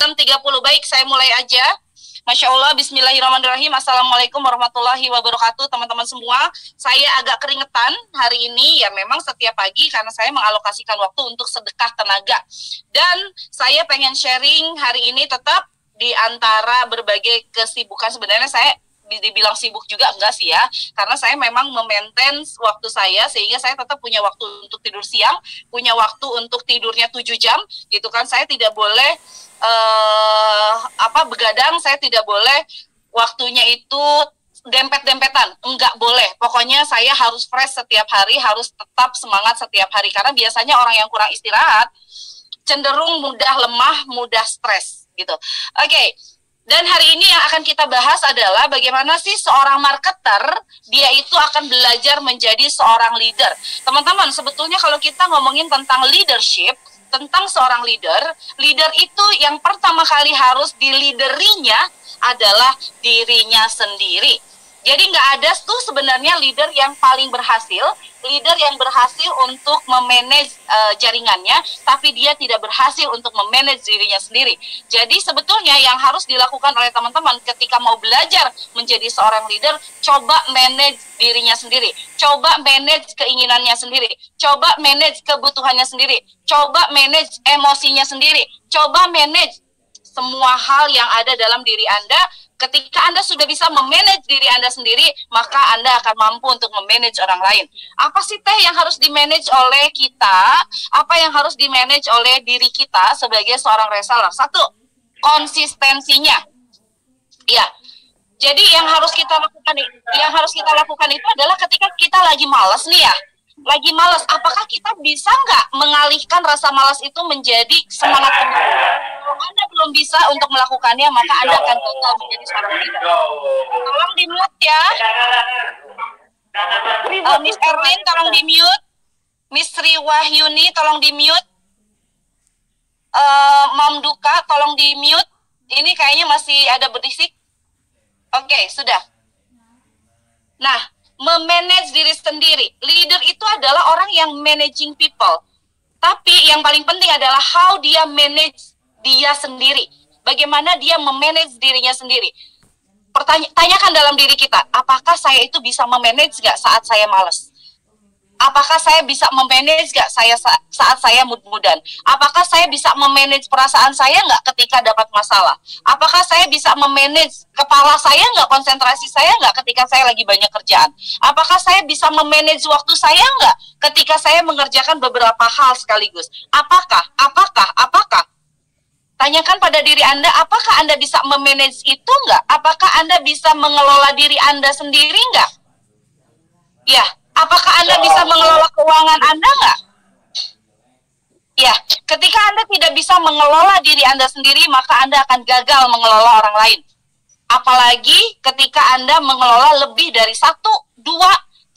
6.30. Baik, saya mulai aja. Masya Allah, bismillahirrahmanirrahim. Assalamualaikum warahmatullahi wabarakatuh, teman-teman semua. Saya agak keringetan hari ini, ya memang setiap pagi karena saya mengalokasikan waktu untuk sedekah tenaga. Dan saya pengen sharing hari ini tetap di antara berbagai kesibukan. Sebenarnya saya dibilang sibuk juga enggak sih ya, karena saya memang memaintain waktu saya sehingga saya tetap punya waktu untuk tidur siang, punya waktu untuk tidurnya 7 jam gitu kan. Saya tidak boleh begadang, saya tidak boleh waktunya itu dempet-dempetan, enggak boleh. Pokoknya saya harus fresh setiap hari, harus tetap semangat setiap hari, karena biasanya orang yang kurang istirahat cenderung mudah lemah, mudah stres gitu. Oke. Dan hari ini yang akan kita bahas adalah bagaimana sih seorang marketer, dia itu akan belajar menjadi seorang leader. Teman-teman, sebetulnya kalau kita ngomongin tentang leadership, tentang seorang leader, leader itu yang pertama kali harus diliderinya adalah dirinya sendiri. Jadi nggak ada tuh sebenarnya leader yang paling berhasil, leader yang berhasil untuk memanage jaringannya, tapi dia tidak berhasil untuk memanage dirinya sendiri. Jadi sebetulnya yang harus dilakukan oleh teman-teman ketika mau belajar menjadi seorang leader, coba manage dirinya sendiri, coba manage keinginannya sendiri, coba manage kebutuhannya sendiri, coba manage emosinya sendiri, coba manage semua hal yang ada dalam diri Anda. Ketika Anda sudah bisa memanage diri Anda sendiri, maka Anda akan mampu untuk memanage orang lain. Apa sih teh yang harus dimanage oleh kita? Apa yang harus dimanage oleh diri kita sebagai seorang reseller? Satu, konsistensinya. Ya. Jadi yang harus kita lakukan itu adalah ketika kita lagi malas nih ya. Lagi malas, apakah kita bisa nggak mengalihkan rasa malas itu menjadi semangat penuh? Kalau Anda belum bisa untuk melakukannya, maka Anda akan gagal menjadi seorang leader. Tolong di-mute ya. Miss Erlin, tolong di-mute. Miss Sri Wahyuni, tolong di-mute. Mam Duka, tolong di-mute. Ini kayaknya masih ada berisik. Oke, sudah. Nah, memanage diri sendiri. Leader itu adalah orang yang managing people. Tapi yang paling penting adalah how dia manage dia sendiri. Bagaimana dia memanage dirinya sendiri. Tanyakan dalam diri kita, apakah saya itu bisa memanage gak saat saya malas? Apakah saya bisa memanage gak saat saya mood-moodan? Apakah saya bisa memanage perasaan saya nggak ketika dapat masalah? Apakah saya bisa memanage kepala saya nggak, konsentrasi saya nggak ketika saya lagi banyak kerjaan? Apakah saya bisa memanage waktu saya nggak ketika saya mengerjakan beberapa hal sekaligus? Apakah? Tanyakan pada diri Anda, apakah Anda bisa memanage itu nggak? Apakah Anda bisa mengelola diri Anda sendiri nggak? Ya. Apakah Anda bisa mengelola keuangan Anda nggak? Ya, ketika Anda tidak bisa mengelola diri Anda sendiri, maka Anda akan gagal mengelola orang lain. Apalagi ketika Anda mengelola lebih dari 1, 2,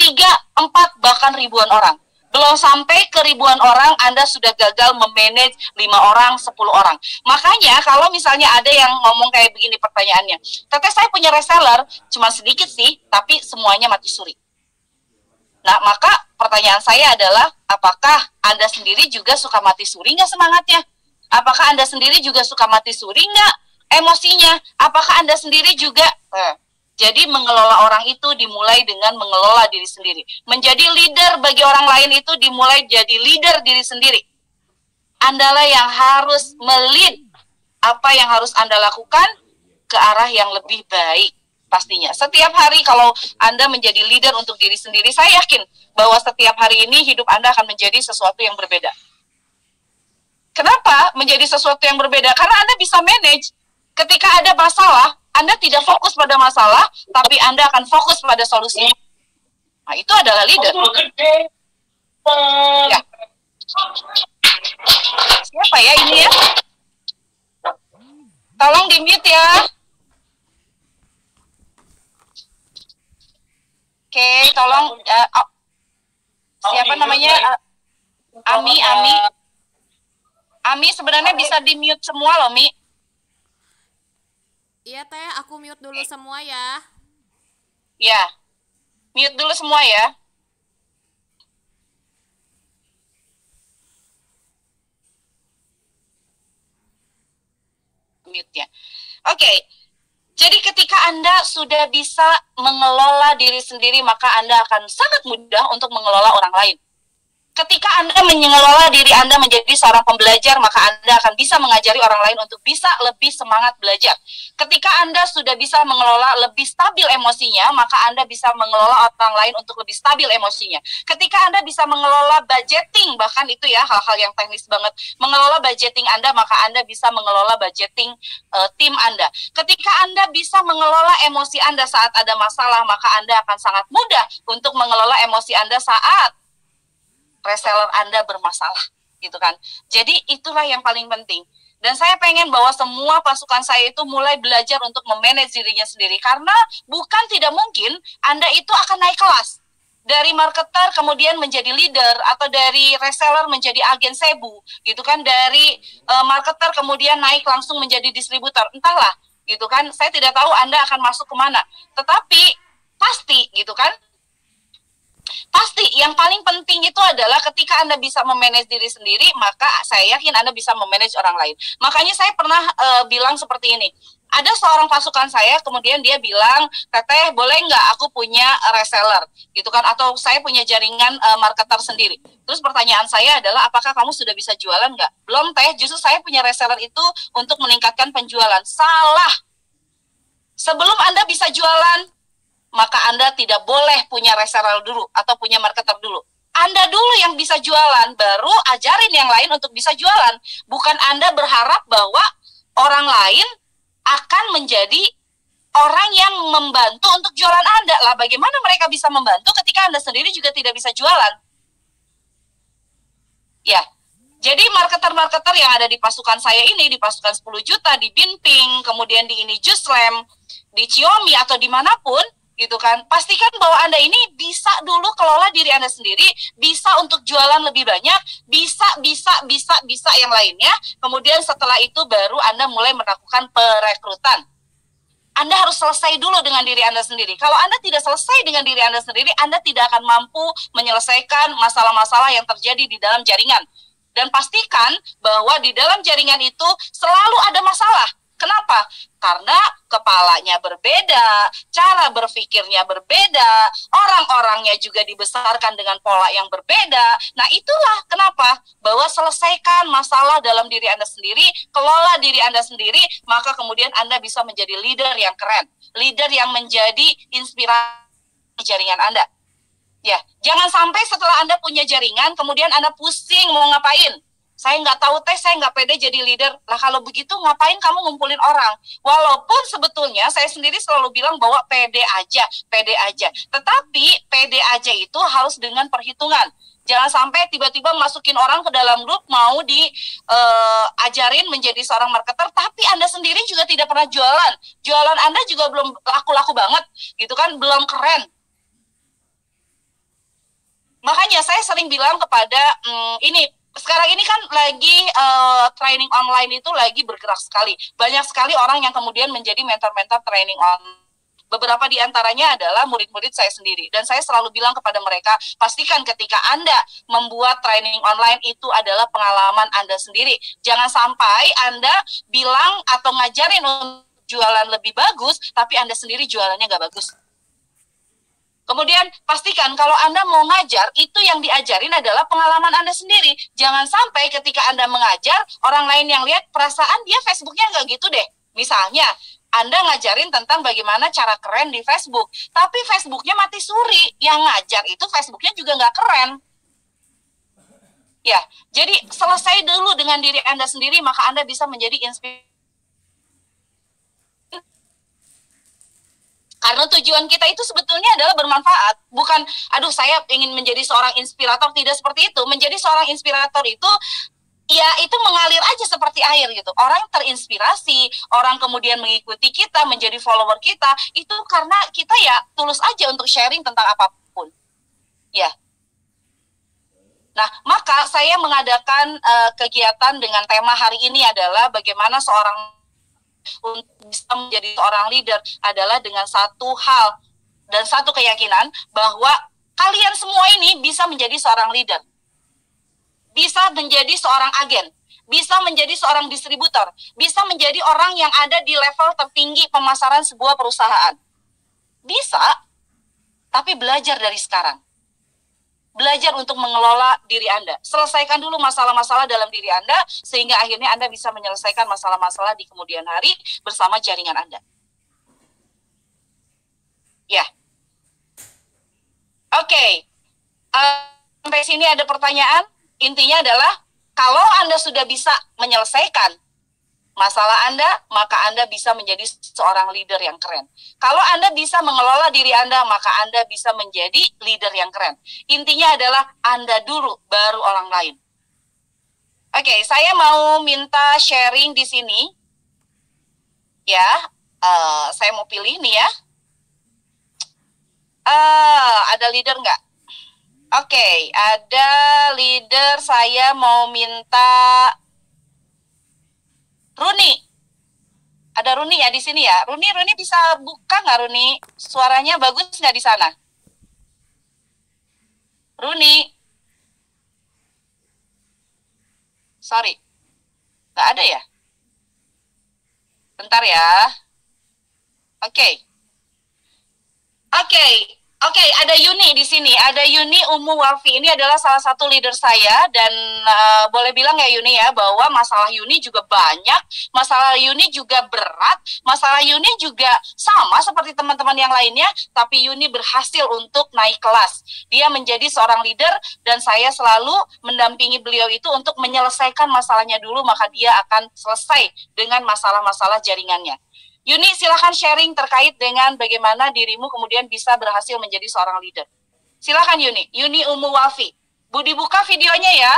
3, 4, bahkan ribuan orang. Belum sampai ke ribuan orang, Anda sudah gagal memanage 5 orang, 10 orang. Makanya kalau misalnya ada yang ngomong kayak begini pertanyaannya, Teteh saya punya reseller, cuma sedikit sih, tapi semuanya mati suri. Nah, maka pertanyaan saya adalah, apakah Anda sendiri juga suka mati suri nggak semangatnya? Apakah Anda sendiri juga suka mati suri nggak emosinya? Apakah Anda sendiri juga... Jadi mengelola orang itu dimulai dengan mengelola diri sendiri. Menjadi leader bagi orang lain itu dimulai jadi leader diri sendiri. Andalah yang harus melid apa yang harus Anda lakukan ke arah yang lebih baik. Pastinya, setiap hari kalau Anda menjadi leader untuk diri sendiri, saya yakin bahwa setiap hari ini hidup Anda akan menjadi sesuatu yang berbeda. Kenapa menjadi sesuatu yang berbeda? Karena Anda bisa manage. Ketika ada masalah, Anda tidak fokus pada masalah, tapi Anda akan fokus pada solusinya. Nah, itu adalah leader. Ya. Siapa ya ini ya? Tolong di-mute ya. Oke, tolong siapa namanya? Ami sebenarnya bisa di-mute semua loh, Mi. Iya, Teh, aku mute dulu semua ya. Ya. Mute dulu semua ya. mute-nya. Oke. Jadi ketika Anda sudah bisa mengelola diri sendiri, maka Anda akan sangat mudah untuk mengelola orang lain. Ketika Anda mengelola diri Anda menjadi seorang pembelajar, maka Anda akan bisa mengajari orang lain untuk bisa lebih semangat belajar. Ketika Anda sudah bisa mengelola lebih stabil emosinya, maka Anda bisa mengelola orang lain untuk lebih stabil emosinya. Ketika Anda bisa mengelola budgeting, bahkan itu ya hal-hal yang teknis banget, mengelola budgeting Anda, maka Anda bisa mengelola budgeting tim Anda. Ketika Anda bisa mengelola emosi Anda saat ada masalah, maka Anda akan sangat mudah untuk mengelola emosi Anda saat reseller Anda bermasalah, gitu kan. Jadi itulah yang paling penting. Dan saya pengen bahwa semua pasukan saya itu mulai belajar untuk memanage dirinya sendiri. Karena bukan tidak mungkin Anda itu akan naik kelas. Dari marketer kemudian menjadi leader, atau dari reseller menjadi agen sebu, gitu kan. Dari marketer kemudian naik langsung menjadi distributor, entahlah, gitu kan. Saya tidak tahu Anda akan masuk kemana. Tetapi pasti, gitu kan, pasti yang paling penting itu adalah ketika Anda bisa memanage diri sendiri, maka saya yakin Anda bisa memanage orang lain. Makanya saya pernah bilang seperti ini. Ada seorang pasukan saya, kemudian dia bilang, "Teteh, boleh nggak aku punya reseller?" Gitu kan, atau saya punya jaringan marketer sendiri. Terus pertanyaan saya adalah, apakah kamu sudah bisa jualan nggak? Belum, Teh, justru saya punya reseller itu untuk meningkatkan penjualan. Salah. Sebelum Anda bisa jualan, maka Anda tidak boleh punya reseller dulu atau punya marketer dulu. Anda dulu yang bisa jualan, baru ajarin yang lain untuk bisa jualan. Bukan Anda berharap bahwa orang lain akan menjadi orang yang membantu untuk jualan Anda. Lah, bagaimana mereka bisa membantu ketika Anda sendiri juga tidak bisa jualan? Ya, jadi marketer-marketer yang ada di pasukan saya ini, di pasukan 10 juta, di Binping, kemudian di ini Juslam, di Xiaomi, atau dimanapun, gitu kan, pastikan bahwa Anda ini bisa dulu kelola diri Anda sendiri, bisa untuk jualan lebih banyak, bisa yang lainnya. Kemudian setelah itu baru Anda mulai melakukan perekrutan. Anda harus selesai dulu dengan diri Anda sendiri. Kalau Anda tidak selesai dengan diri Anda sendiri, Anda tidak akan mampu menyelesaikan masalah-masalah yang terjadi di dalam jaringan. Dan pastikan bahwa di dalam jaringan itu selalu ada masalah. Kenapa? Karena kepalanya berbeda, cara berpikirnya berbeda, orang-orangnya juga dibesarkan dengan pola yang berbeda. Nah, itulah kenapa bahwa selesaikan masalah dalam diri Anda sendiri, kelola diri Anda sendiri, maka kemudian Anda bisa menjadi leader yang keren, leader yang menjadi inspirasi jaringan Anda. Ya, jangan sampai setelah Anda punya jaringan, kemudian Anda pusing mau ngapain. Saya nggak tahu, Teh, saya nggak pede jadi leader. Lah, kalau begitu ngapain kamu ngumpulin orang? Walaupun sebetulnya saya sendiri selalu bilang bahwa pede aja. Tetapi pede aja itu harus dengan perhitungan. Jangan sampai tiba-tiba masukin orang ke dalam grup, mau diajarin menjadi seorang marketer, tapi Anda sendiri juga tidak pernah jualan. Jualan Anda juga belum laku-laku banget, gitu kan, belum keren. Makanya saya sering bilang kepada sekarang ini kan lagi training online itu lagi bergerak sekali. Banyak sekali orang yang kemudian menjadi mentor-mentor training online. Beberapa di antaranya adalah murid-murid saya sendiri. Dan saya selalu bilang kepada mereka, pastikan ketika Anda membuat training online itu adalah pengalaman Anda sendiri. Jangan sampai Anda bilang atau ngajarin untuk jualan lebih bagus, tapi Anda sendiri jualannya nggak bagus. Kemudian pastikan kalau Anda mau ngajar, itu yang diajarin adalah pengalaman Anda sendiri. Jangan sampai ketika Anda mengajar, orang lain yang lihat perasaan dia Facebooknya nggak gitu deh. Misalnya, Anda ngajarin tentang bagaimana cara keren di Facebook, tapi Facebooknya mati suri. Yang ngajar itu Facebooknya juga nggak keren. Ya, jadi selesai dulu dengan diri Anda sendiri, maka Anda bisa menjadi inspirasi. Karena tujuan kita itu sebetulnya adalah bermanfaat. Bukan, aduh saya ingin menjadi seorang inspirator, tidak seperti itu. Menjadi seorang inspirator itu, ya itu mengalir aja seperti air gitu. Orang terinspirasi, orang kemudian mengikuti kita, menjadi follower kita, itu karena kita ya tulus aja untuk sharing tentang apapun. Ya. Nah, maka saya mengadakan kegiatan dengan tema hari ini adalah bagaimana seorang untuk bisa menjadi seorang leader adalah dengan satu hal dan satu keyakinan bahwa kalian semua ini bisa menjadi seorang leader, bisa menjadi seorang agen. bisa menjadi seorang distributor, bisa menjadi orang yang ada di level tertinggi pemasaran sebuah perusahaan. Bisa, tapi belajar dari sekarang. Belajar untuk mengelola diri Anda. Selesaikan dulu masalah-masalah dalam diri Anda, sehingga akhirnya Anda bisa menyelesaikan masalah-masalah di kemudian hari bersama jaringan Anda. Ya. Oke. Sampai sini ada pertanyaan. Intinya adalah, kalau Anda sudah bisa menyelesaikan masalah Anda, maka Anda bisa menjadi seorang leader yang keren. Kalau Anda bisa mengelola diri Anda, maka Anda bisa menjadi leader yang keren. Intinya adalah Anda dulu, baru orang lain. Oke, saya mau minta sharing di sini. Ya, saya mau pilih nih ya. Ada leader nggak? Oke, ada leader, saya mau minta Runi. Ada Runi ya di sini ya. Runi bisa buka nggak Runi? Suaranya bagus nggak di sana? Runi. Sorry. Nggak ada ya? Bentar ya. Oke. Oke, ada Yuni di sini. Ada Yuni Umu Walfi. Ini adalah salah satu leader saya, dan boleh bilang ya Yuni ya, bahwa masalah Yuni juga banyak, masalah Yuni juga berat, masalah Yuni juga sama seperti teman-teman yang lainnya, tapi Yuni berhasil untuk naik kelas. Dia menjadi seorang leader, dan saya selalu mendampingi beliau itu untuk menyelesaikan masalahnya dulu, maka dia akan selesai dengan masalah-masalah jaringannya. Yuni, silahkan sharing terkait dengan bagaimana dirimu kemudian bisa berhasil menjadi seorang leader. Silahkan Yuni. Yuni Umu Walfi. Bu, dibuka videonya ya.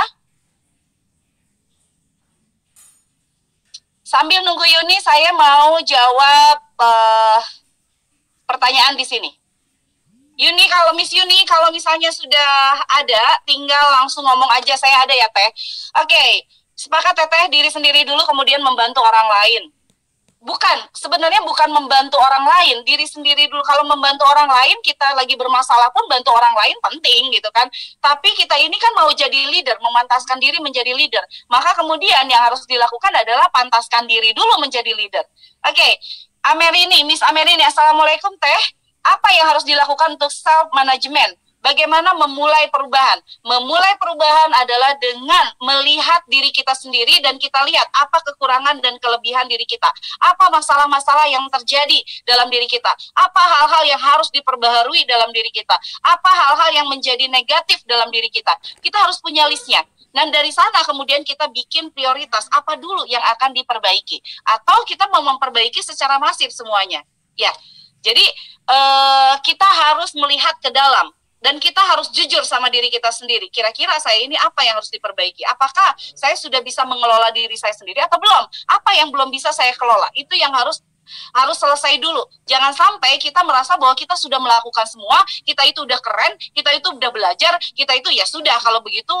Sambil nunggu Yuni, saya mau jawab pertanyaan di sini. Yuni, kalau misalnya sudah ada, tinggal langsung ngomong aja, saya ada ya Teh. Oke, sepakat Teteh, diri sendiri dulu kemudian membantu orang lain. Sebenarnya bukan membantu orang lain, diri sendiri dulu. Kalau membantu orang lain, kita lagi bermasalah pun bantu orang lain penting gitu kan. Tapi kita ini kan mau jadi leader, memantaskan diri menjadi leader. Maka kemudian yang harus dilakukan adalah pantaskan diri dulu menjadi leader. Oke, Miss Amerini, Assalamualaikum Teh. Apa yang harus dilakukan untuk self-management? Bagaimana memulai perubahan? Memulai perubahan adalah dengan melihat diri kita sendiri, dan kita lihat apa kekurangan dan kelebihan diri kita. Apa masalah-masalah yang terjadi dalam diri kita. Apa hal-hal yang harus diperbaharui dalam diri kita. Apa hal-hal yang menjadi negatif dalam diri kita. Kita harus punya listnya. Dan dari sana kemudian kita bikin prioritas. Apa dulu yang akan diperbaiki. Atau kita mau memperbaiki secara masif semuanya. Ya, jadi kita harus melihat ke dalam. Dan kita harus jujur sama diri kita sendiri. Kira-kira saya ini apa yang harus diperbaiki? Apakah saya sudah bisa mengelola diri saya sendiri atau belum? Apa yang belum bisa saya kelola? Itu yang harus selesai dulu. Jangan sampai kita merasa bahwa kita sudah melakukan semua, kita itu udah keren, kita itu udah belajar, kita itu ya sudah, kalau begitu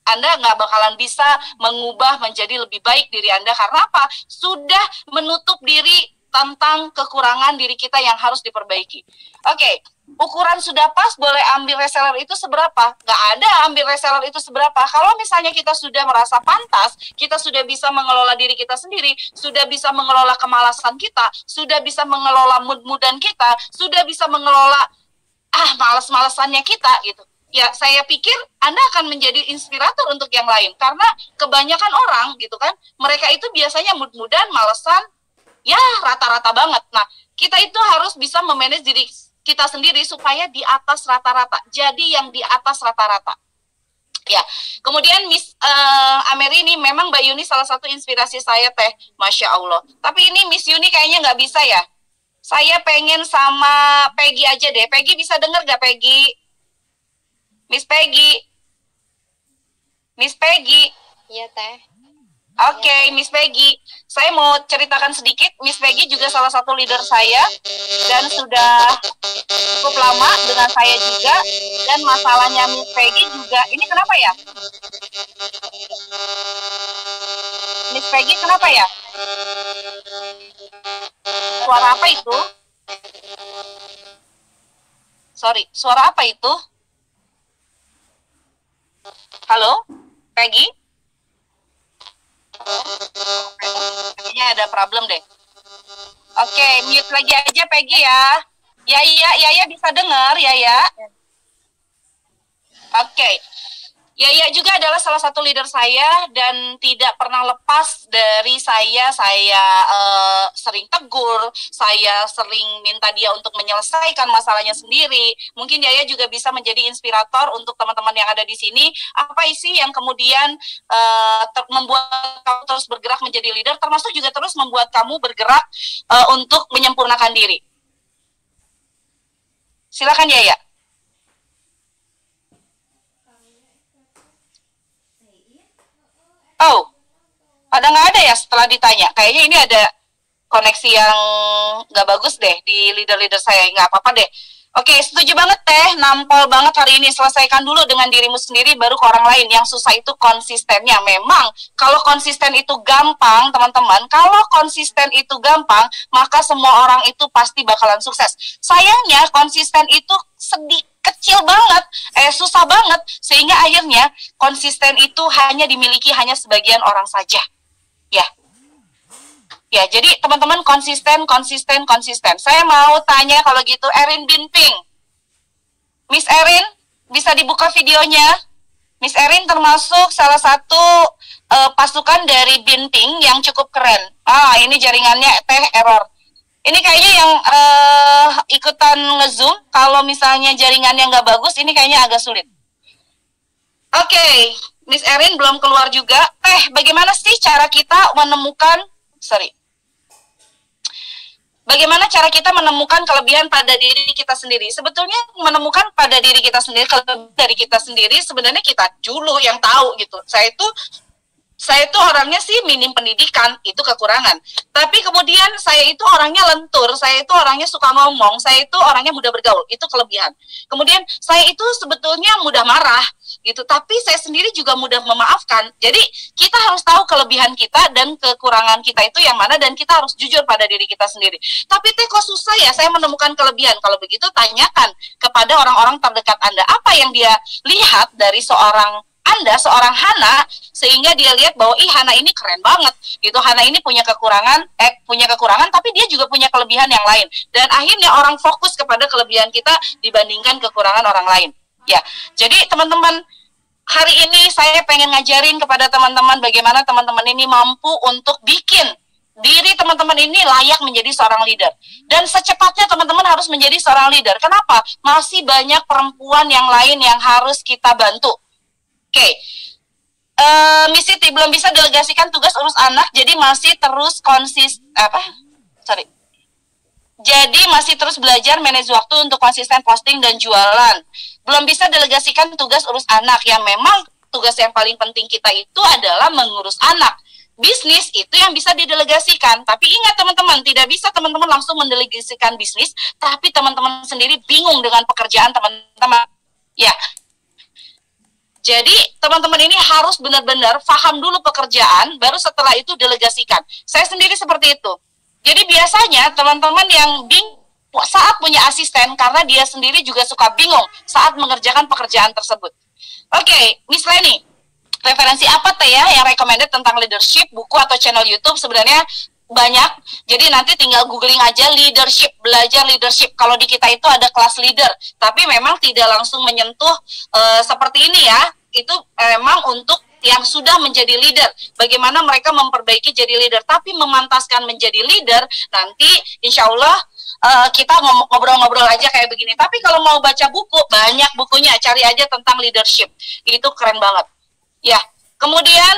Anda nggak bakalan bisa mengubah menjadi lebih baik diri Anda. Karena apa? Sudah menutup diri tentang kekurangan diri kita yang harus diperbaiki. Oke. Ukuran sudah pas, boleh ambil reseller itu seberapa? Nggak ada ambil reseller itu seberapa. Kalau misalnya kita sudah merasa pantas, kita sudah bisa mengelola diri kita sendiri, sudah bisa mengelola kemalasan kita, sudah bisa mengelola mood-moodan kita, sudah bisa mengelola malas-malasannya kita gitu. Ya, saya pikir Anda akan menjadi inspirator untuk yang lain. Karena kebanyakan orang gitu kan, mereka itu biasanya mood-moodan, malesan, ya rata-rata banget. Nah, kita itu harus bisa memanage diri kita sendiri supaya di atas rata-rata. Jadi yang di atas rata-rata. Ya, kemudian Miss Ameri ini memang Mbak Yuni salah satu inspirasi saya Teh. Masya Allah. Tapi ini Miss Yuni kayaknya nggak bisa ya. Saya pengen sama Peggy aja deh. Peggy bisa denger nggak Peggy? Miss Peggy. Miss Peggy. Iya Teh. Oke, Miss Peggy. Saya mau ceritakan sedikit. Miss Peggy juga salah satu leader saya dan sudah cukup lama dengan saya juga. Dan masalahnya Miss Peggy juga, ini kenapa ya? Miss Peggy kenapa ya? Suara apa itu? Sorry, suara apa itu? Halo, Peggy? Kayaknya ada problem deh. Oke, mute lagi aja Peggy ya. Ya bisa dengar ya. Oke. Yaya juga adalah salah satu leader saya dan tidak pernah lepas dari saya sering tegur, saya sering minta dia untuk menyelesaikan masalahnya sendiri. Mungkin Yaya juga bisa menjadi inspirator untuk teman-teman yang ada di sini. Apa sih yang kemudian membuat kamu terus bergerak menjadi leader, termasuk juga terus membuat kamu bergerak untuk menyempurnakan diri. Silakan Yaya. Oh, pada nggak ada ya setelah ditanya. Kayaknya ini ada koneksi yang nggak bagus deh di leader-leader saya. Nggak apa-apa deh. Oke, setuju banget Teh. Nampol banget hari ini. Selesaikan dulu dengan dirimu sendiri, baru ke orang lain. Yang susah itu konsistennya. Memang, kalau konsisten itu gampang, teman-teman. Kalau konsisten itu gampang, maka semua orang itu pasti bakalan sukses. Sayangnya, konsisten itu kecil banget, susah banget, sehingga akhirnya konsisten itu hanya dimiliki hanya sebagian orang saja. Ya, jadi teman-teman konsisten. Saya mau tanya kalau gitu, Erin Binping. Miss Erin, bisa dibuka videonya? Miss Erin termasuk salah satu pasukan dari Binping yang cukup keren. Ini jaringannya error. Ini kayaknya yang ikutan nge-zoom, kalau misalnya jaringannya nggak bagus, ini kayaknya agak sulit. Oke, Miss Erin belum keluar juga. Bagaimana sih cara kita menemukan, bagaimana cara kita menemukan kelebihan pada diri kita sendiri? Sebetulnya menemukan pada diri kita sendiri, kelebihan dari kita sendiri, sebenarnya kita dulu yang tahu gitu. Saya itu orangnya sih minim pendidikan, itu kekurangan. Tapi kemudian saya itu orangnya lentur, saya itu orangnya suka ngomong, saya itu orangnya mudah bergaul, itu kelebihan. Kemudian saya itu sebetulnya mudah marah, gitu. Tapi saya sendiri juga mudah memaafkan. Jadi kita harus tahu kelebihan kita dan kekurangan kita itu yang mana, dan kita harus jujur pada diri kita sendiri. Tapi kok susah ya saya menemukan kelebihan? Kalau begitu tanyakan kepada orang-orang terdekat Anda, apa yang dia lihat dari seorang Hana, sehingga dia lihat bahwa Hana ini keren banget gitu. Hana ini punya kekurangan tapi dia juga punya kelebihan yang lain, dan akhirnya orang fokus kepada kelebihan kita dibandingkan kekurangan orang lain. Ya, jadi teman-teman, hari ini saya pengen ngajarin kepada teman-teman bagaimana teman-teman ini mampu untuk bikin diri teman-teman ini layak menjadi seorang leader. Dan secepatnya teman-teman harus menjadi seorang leader. Kenapa? Masih banyak perempuan yang lain yang harus kita bantu. Oke, Miss Siti belum bisa delegasikan tugas urus anak, jadi masih terus Jadi masih terus belajar manage waktu untuk konsisten posting dan jualan. Belum bisa delegasikan tugas urus anak, yang memang tugas yang paling penting kita itu adalah mengurus anak. Bisnis itu yang bisa didelegasikan, tapi ingat teman-teman, tidak bisa teman-teman langsung mendelegasikan bisnis, tapi teman-teman sendiri bingung dengan pekerjaan teman-teman. Ya. Jadi teman-teman ini harus benar-benar paham dulu pekerjaan, baru setelah itu delegasikan. Saya sendiri seperti itu. Jadi biasanya teman-teman yang bingung saat punya asisten, karena dia sendiri juga suka bingung saat mengerjakan pekerjaan tersebut. Oke, Miss Leni, referensi apa Teh ya yang recommended tentang leadership, buku atau channel YouTube? Sebenarnya banyak, jadi nanti tinggal googling aja leadership, belajar leadership. Kalau di kita itu ada kelas leader, tapi memang tidak langsung menyentuh seperti ini ya. Itu memang untuk yang sudah menjadi leader, bagaimana mereka memperbaiki jadi leader, tapi memantaskan menjadi leader, nanti insya Allah kita ngobrol-ngobrol aja kayak begini. Tapi kalau mau baca buku, banyak bukunya, cari aja tentang leadership, itu keren banget ya. Kemudian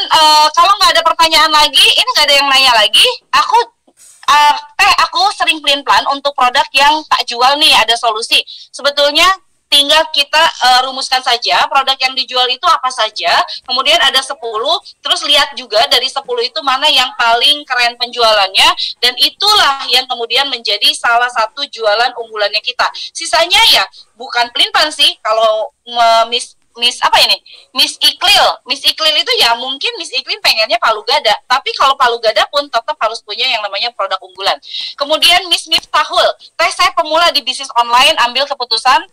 kalau nggak ada pertanyaan lagi, ini nggak ada yang nanya lagi, aku sering plan untuk produk yang tak jual nih, ada solusi. Sebetulnya tinggal kita rumuskan saja produk yang dijual itu apa saja, kemudian ada 10, terus lihat juga dari 10 itu mana yang paling keren penjualannya, dan itulah yang kemudian menjadi salah satu jualan unggulannya kita. Sisanya ya bukan plan sih. Kalau Miss Iklil itu ya mungkin Miss Iklil pengennya palu gada, tapi kalau palu gada pun tetap harus punya yang namanya produk unggulan. Kemudian Miss Miftahul, saya pemula di bisnis online, ambil keputusan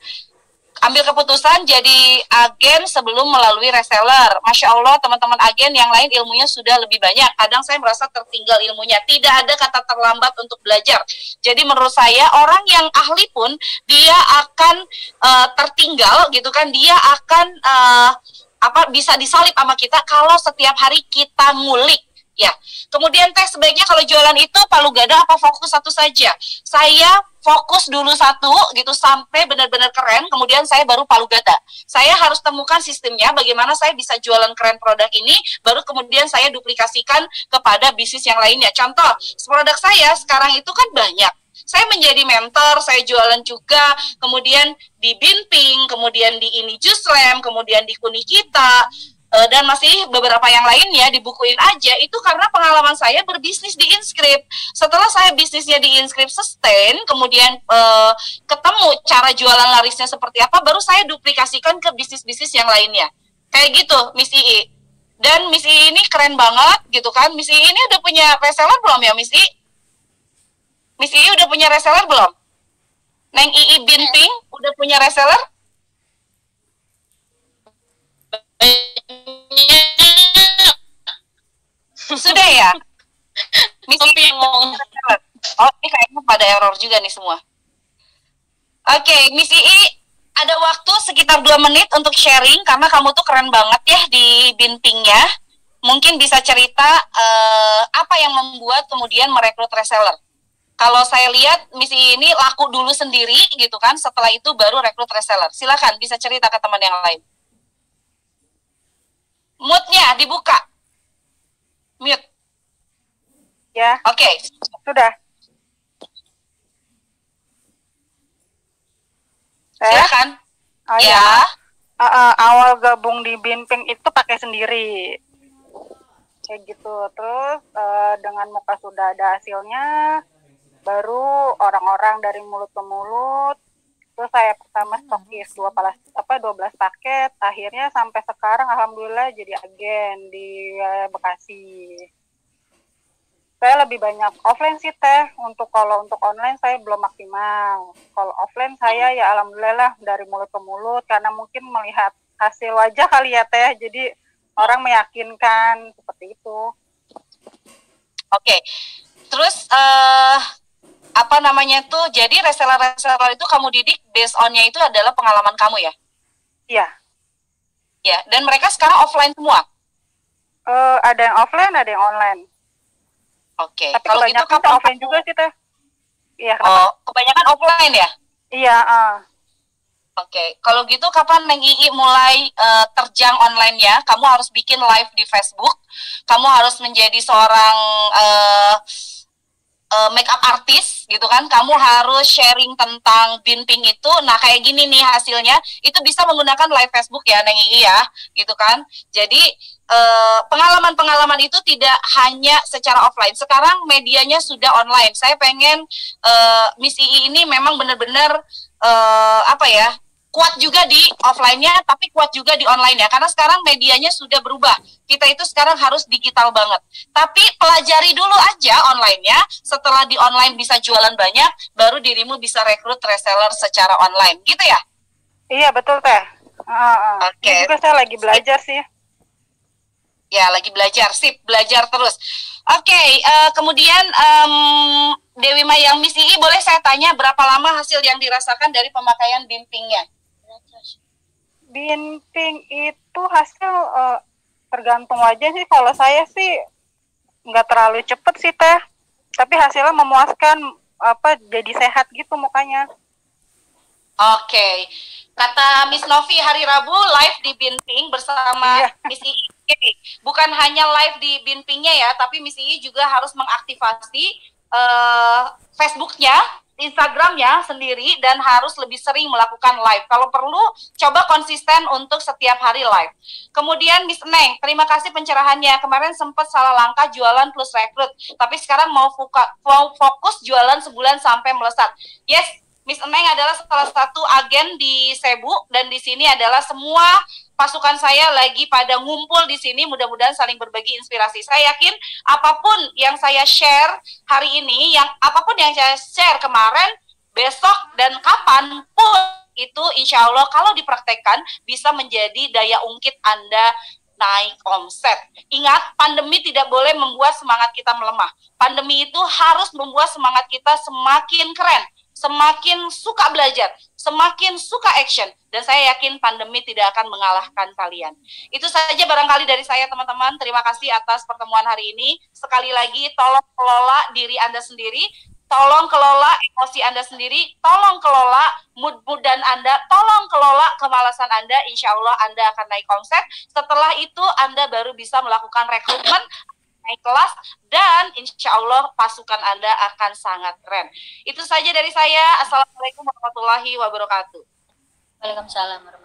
ambil keputusan jadi agen sebelum melalui reseller. Masya Allah, teman-teman agen yang lain ilmunya sudah lebih banyak. Kadang saya merasa tertinggal ilmunya. Tidak ada kata terlambat untuk belajar. Jadi menurut saya orang yang ahli pun dia akan tertinggal gitu kan. Dia akan bisa disalip sama kita kalau setiap hari kita ngulik. Ya, kemudian teh sebaiknya kalau jualan itu palu gada apa fokus satu saja? Saya fokus dulu satu gitu sampai benar-benar keren, kemudian saya baru palu gada. Saya harus temukan sistemnya bagaimana saya bisa jualan keren produk ini, baru kemudian saya duplikasikan kepada bisnis yang lainnya. Contoh, produk saya sekarang itu kan banyak. Saya menjadi mentor, saya jualan juga, kemudian di Binping, kemudian di Ini Juslam, kemudian di Kunikita, dan masih beberapa yang lainnya dibukuin aja. Itu karena pengalaman saya berbisnis di Inscript. Setelah saya bisnisnya di Inscript sustain, kemudian ketemu cara jualan larisnya seperti apa, baru saya duplikasikan ke bisnis-bisnis yang lainnya. Kayak gitu, Miss Ii. Dan Miss Ii ini keren banget gitu kan. Miss Ii ini udah punya reseller belum ya, Miss Ii? Miss Ii udah punya reseller belum? Neng Ii Binping udah punya reseller? Sudah ya? Misi ngomong. Oh, ini kayaknya pada error juga nih semua. Oke, Miss Ii, ada waktu sekitar 2 menit untuk sharing karena kamu tuh keren banget ya di Binpingnya. Mungkin bisa cerita apa yang membuat kemudian merekrut reseller. Kalau saya lihat Miss Ii ini laku dulu sendiri gitu kan, setelah itu baru rekrut reseller. Silakan bisa cerita ke teman yang lain. Mute-nya dibuka. Mute. Ya. Oke. Sudah. Silakan. Oh ya. Awal gabung di Binping itu pakai sendiri. Kayak gitu. Terus dengan muka sudah ada hasilnya, baru orang-orang dari mulut ke mulut. Terus saya pertama stokis 12 paket, akhirnya sampai sekarang alhamdulillah jadi agen di Bekasi. Saya lebih banyak offline sih teh, kalau untuk online saya belum maksimal. Kalau offline saya ya alhamdulillah dari mulut ke mulut, karena mungkin melihat hasil wajah kali ya teh, jadi orang meyakinkan seperti itu. Oke. Terus jadi reseller itu kamu didik based on-nya itu adalah pengalaman kamu ya? Iya. Ya, dan mereka sekarang offline semua? Ada yang offline, ada yang online. Oke. Tapi kalau gitu kapan offline juga sih teh? Iya. Kebanyakan offline ya? Iya. Oke. Kalau gitu kapan Neng Ii mulai terjang online-nya? Kamu harus bikin live di Facebook. Kamu harus menjadi seorang makeup artist gitu kan, kamu harus sharing tentang Binping itu. Nah kayak gini nih hasilnya, itu bisa menggunakan live Facebook ya Neng Ii ya, gitu kan. Jadi pengalaman-pengalaman itu tidak hanya secara offline, sekarang medianya sudah online. Saya pengen Miss Ii ini memang benar-benar kuat juga di offline-nya, tapi kuat juga di online-nya. Karena sekarang medianya sudah berubah. Kita itu sekarang harus digital banget. Tapi pelajari dulu aja online-nya. Setelah di online bisa jualan banyak, baru dirimu bisa rekrut reseller secara online. Gitu ya? Iya, betul teh. Oke. Ini juga saya lagi belajar sih. Ya, lagi belajar. Sip, belajar terus. Oke, kemudian Dewi Mayang, Miss Ii, boleh saya tanya berapa lama hasil yang dirasakan dari pemakaian Binpingnya? Binping itu hasil tergantung wajah sih. Kalau saya sih nggak terlalu cepet sih teh, tapi hasilnya memuaskan, jadi sehat gitu mukanya. Oke. Kata Miss Novi hari Rabu live di Binping bersama Miss Ii. Bukan hanya live di Binpingnya ya, tapi Miss Ii juga harus mengaktifasi Facebooknya, Instagramnya sendiri, dan harus lebih sering melakukan live. Kalau perlu, coba konsisten untuk setiap hari live. Kemudian Miss Neng, terima kasih pencerahannya. Kemarin sempat salah langkah jualan plus rekrut, tapi sekarang mau fokus jualan sebulan sampai melesat. Yes, Miss Neng adalah salah satu agen di Cebu, dan di sini adalah semua pasukan saya lagi pada ngumpul di sini, mudah-mudahan saling berbagi inspirasi. Saya yakin apapun yang saya share hari ini, apapun yang saya share kemarin, besok dan kapanpun itu insya Allah kalau dipraktekkan bisa menjadi daya ungkit Anda naik omset. Ingat, pandemi tidak boleh membuat semangat kita melemah. Pandemi itu harus membuat semangat kita semakin keren, semakin suka belajar, semakin suka action. Dan saya yakin pandemi tidak akan mengalahkan kalian. Itu saja barangkali dari saya, teman-teman. Terima kasih atas pertemuan hari ini. Sekali lagi, tolong kelola diri Anda sendiri, tolong kelola emosi Anda sendiri, tolong kelola mood-moodan Anda, tolong kelola kemalasan Anda, insya Allah Anda akan naik omset. Setelah itu Anda baru bisa melakukan rekrutmen, naik kelas, dan insya Allah pasukan Anda akan sangat keren. Itu saja dari saya. Assalamualaikum warahmatullahi wabarakatuh. Waalaikumsalam warahmatullahi wabarakatuh.